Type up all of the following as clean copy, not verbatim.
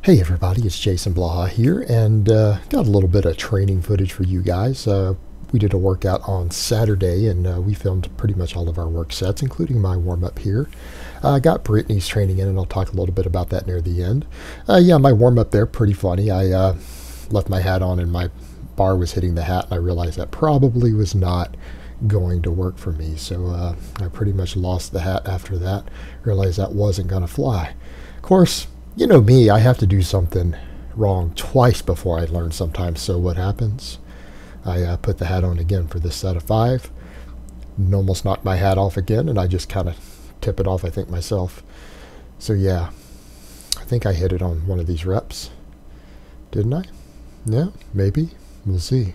Hey everybody, it's Jason Blaha here, and got a little bit of training footage for you guys. We did a workout on Saturday, and we filmed pretty much all of our work sets, including my warm-up here. I got Brittany's training in, and I'll talk a little bit about that near the end. Yeah, my warm-up there, pretty funny. I left my hat on, and my bar was hitting the hat, and I realized that probably was not going to work for me. So I pretty much lost the hat after that, realized that wasn't going to fly. Of course, you know me, I have to do something wrong twice before I learn sometimes. So what happens? I put the hat on again for this set of 5. And almost knocked my hat off again, and I just kind of tip it off, I think, myself. So yeah, I think I hit it on one of these reps. Didn't I? Yeah, maybe. We'll see.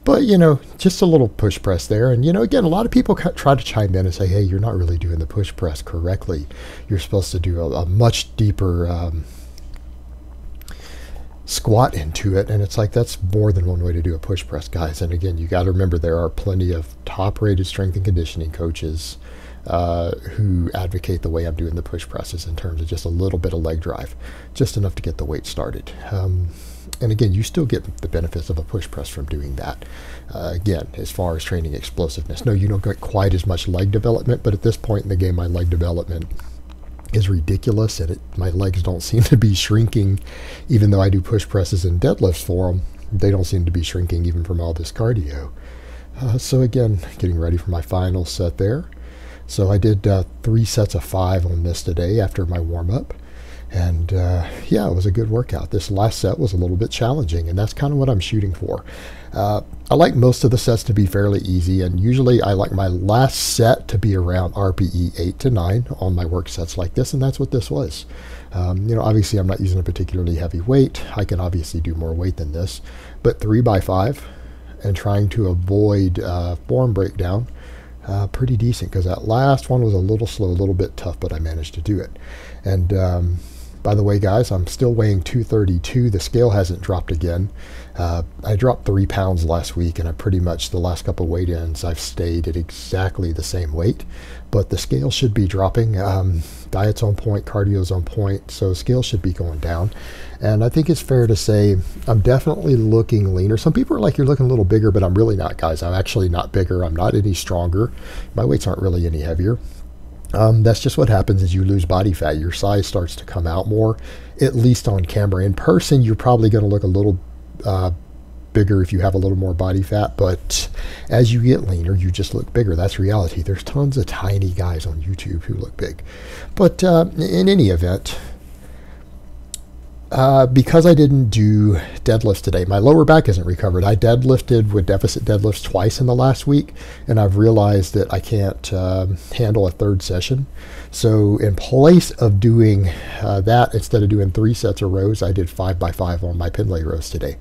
But, you know, just a little push press there. And, you know, again, a lot of people try to chime in and say, hey, you're not really doing the push press correctly. You're supposed to do a much deeper squat into it. And it's like, that's more than one way to do a push press, guys. And again, you got to remember there are plenty of top-rated strength and conditioning coaches who advocate the way I'm doing the push presses in terms of just a little bit of leg drive, just enough to get the weight started. And again, you still get the benefits of a push press from doing that. Again, as far as training explosiveness, no, you don't get quite as much leg development, but at this point in the game, my leg development is ridiculous, and my legs don't seem to be shrinking, even though I do push presses and deadlifts for them. They don't seem to be shrinking even from all this cardio. So again, getting ready for my final set there. So I did 3 sets of 5 on this today after my warm-up. And yeah, it was a good workout. This last set was a little bit challenging, and that's kind of what I'm shooting for. I like most of the sets to be fairly easy, and usually I like my last set to be around RPE 8 to 9 on my work sets like this, and that's what this was. You know, obviously I'm not using a particularly heavy weight. I can obviously do more weight than this, but 3 by 5 and trying to avoid form breakdown. Pretty decent, because that last one was a little slow, a little bit tough, but I managed to do it. And by the way, guys, I'm still weighing 232. The scale hasn't dropped again. I dropped 3 pounds last week, and I pretty much, the last couple of weigh-ins, I've stayed at exactly the same weight. But the scale should be dropping. Diet's on point, cardio's on point, so scale should be going down. And I think it's fair to say I'm definitely looking leaner. Some people are like, you're looking a little bigger, but I'm really not, guys. I'm actually not bigger. I'm not any stronger. My weights aren't really any heavier. That's just what happens as you lose body fat. Your size starts to come out more, at least on camera. In person, you're probably going to look a little bigger if you have a little more body fat, but as you get leaner, you just look bigger. That's reality. There's tons of tiny guys on YouTube who look big. But in any event, because I didn't do deadlifts today, my lower back isn't recovered. I deadlifted with deficit deadlifts twice in the last week, and I've realized that I can't handle a 3rd session. So in place of doing that, instead of doing 3 sets of rows, I did 5 by 5 on my Pendlay rows today.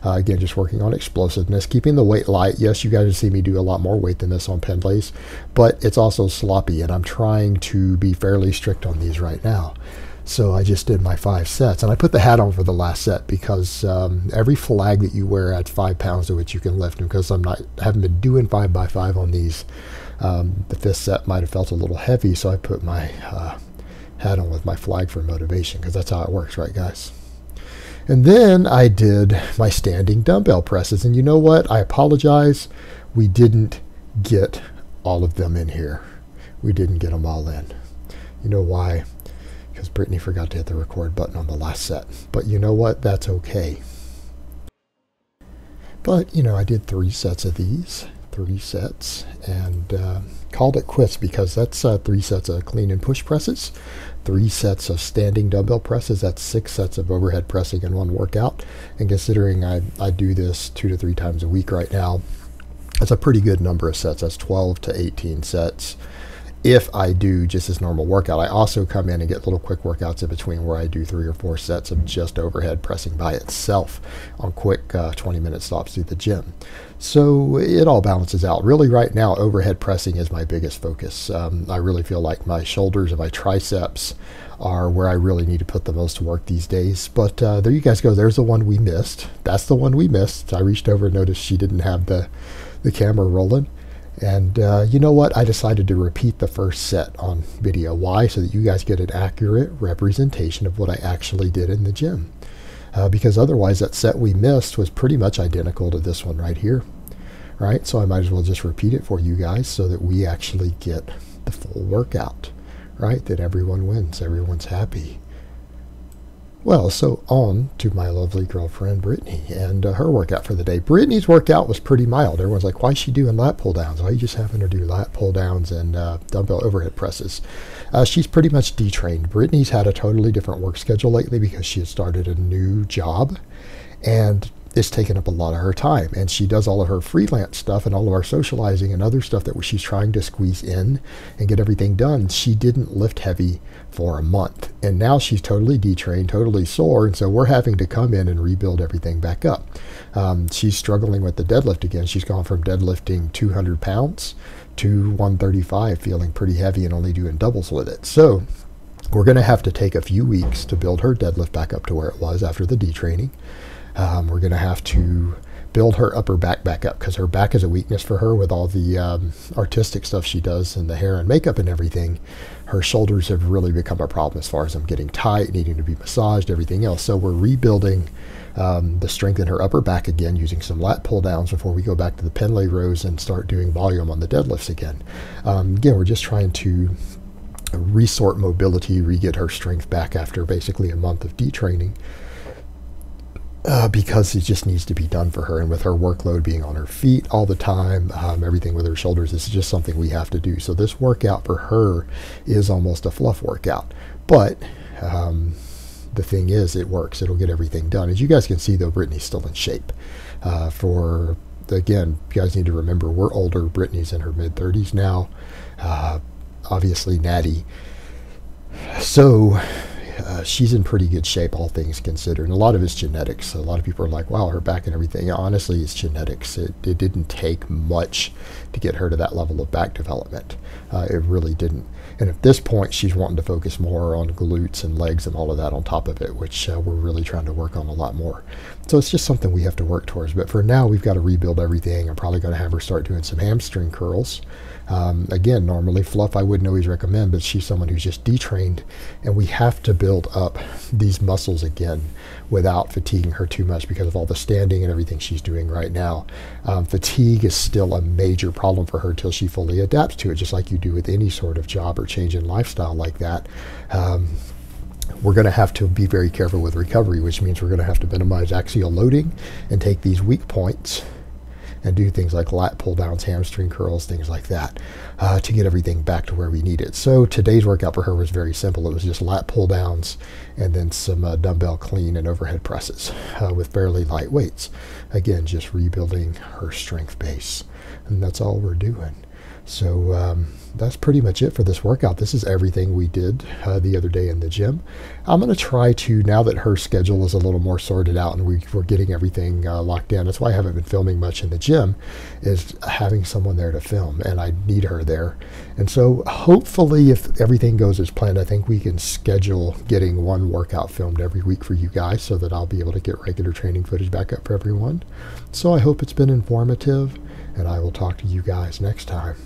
Again, just working on explosiveness, keeping the weight light. Yes, you guys will see me do a lot more weight than this on Pendlays, but it's also sloppy, and I'm trying to be fairly strict on these right now. So I just did my 5 sets, and I put the hat on for the last set because every flag that you wear adds 5 pounds to which you can lift. And because I haven't been doing 5 by 5 on these, the 5th set might have felt a little heavy, so I put my hat on with my flag for motivation, because that's how it works, right, guys? And then I did my standing dumbbell presses, and you know what? I apologize. We didn't get all of them in here. We didn't get them all in. You know why? Because Brittany forgot to hit the record button on the last set. But you know what? That's okay. But, you know, I did 3 sets of these. 3 sets. And called it quits, because that's 3 sets of clean and push presses. 3 sets of standing dumbbell presses. That's 6 sets of overhead pressing in one workout. And considering I do this 2 to 3 times a week right now, that's a pretty good number of sets. That's 12 to 18 sets. If I do just this normal workout, I also come in and get little quick workouts in between where I do 3 or 4 sets of just overhead pressing by itself on quick 20-minute stops through the gym. So it all balances out. Really right now, overhead pressing is my biggest focus. I really feel like my shoulders and my triceps are where I really need to put the most work these days. But there you guys go. There's the one we missed. That's the one we missed. I reached over and noticed she didn't have the camera rolling. And you know what? I decided to repeat the first set on video. Why? So that you guys get an accurate representation of what I actually did in the gym. Because otherwise that set we missed was pretty much identical to this one right here. Right? So I might as well just repeat it for you guys so that we actually get the full workout. Right? That everyone wins. Everyone's happy. Well, so on to my lovely girlfriend, Brittany, and her workout for the day. Brittany's workout was pretty mild. Everyone's like, why is she doing lat pull downs? Why are you just having her do lat pull downs and dumbbell overhead presses? She's pretty much detrained. Brittany's had a totally different work schedule lately because she has started a new job, and it's taken up a lot of her time. And she does all of her freelance stuff and all of our socializing and other stuff that she's trying to squeeze in and get everything done. She didn't lift heavy for a month, and now she's totally detrained, totally sore, and so we're having to come in and rebuild everything back up. She's struggling with the deadlift again. She's gone from deadlifting 200 pounds to 135, feeling pretty heavy and only doing doubles with it. So we're going to have to take a few weeks to build her deadlift back up to where it was after the detraining. We're going to have to build her upper back up, because her back is a weakness for her with all the artistic stuff she does and the hair and makeup and everything. Her shoulders have really become a problem as far as them getting tight, needing to be massaged, everything else. So we're rebuilding the strength in her upper back again using some lat pull downs before we go back to the Pendlay rows and start doing volume on the deadlifts again. Again, we're just trying to resort mobility, re-get her strength back after basically a month of detraining. Because it just needs to be done for her, and with her workload being on her feet all the time, everything with her shoulders, this is just something we have to do. So this workout for her is almost a fluff workout, but the thing is, it works. It'll get everything done. As you guys can see, though, Brittany's still in shape. Again, you guys need to remember, we're older. Brittany's in her mid-30s now, obviously natty. So she's in pretty good shape, all things considered. And a lot of it's genetics. A lot of people are like, wow, her back and everything. Honestly, it's genetics. It didn't take much to get her to that level of back development. It really didn't. And at this point, she's wanting to focus more on glutes and legs and all of that on top of it, which we're really trying to work on a lot more. So it's just something we have to work towards. But for now, we've got to rebuild everything. I'm probably going to have her start doing some hamstring curls. Again, normally fluff I wouldn't always recommend, but she's someone who's just detrained, and we have to build up these muscles again without fatiguing her too much because of all the standing and everything she's doing right now. Fatigue is still a major problem for her till she fully adapts to it, just like you do with any sort of job or change in lifestyle like that. We're going to have to be very careful with recovery, which means we're going to have to minimize axial loading and take these weak points and do things like lat pull downs, hamstring curls, things like that, to get everything back to where we need it. So today's workout for her was very simple. It was just lat pull downs and then some dumbbell clean and overhead presses with fairly light weights. Again, just rebuilding her strength base, and that's all we're doing. So that's pretty much it for this workout. This is everything we did the other day in the gym. I'm going to try to, now that her schedule is a little more sorted out and we're getting everything locked down, that's why I haven't been filming much in the gym, is having someone there to film, and I need her there. And so hopefully, if everything goes as planned, I think we can schedule getting one workout filmed every week for you guys so that I'll be able to get regular training footage back up for everyone. So I hope it's been informative, and I will talk to you guys next time.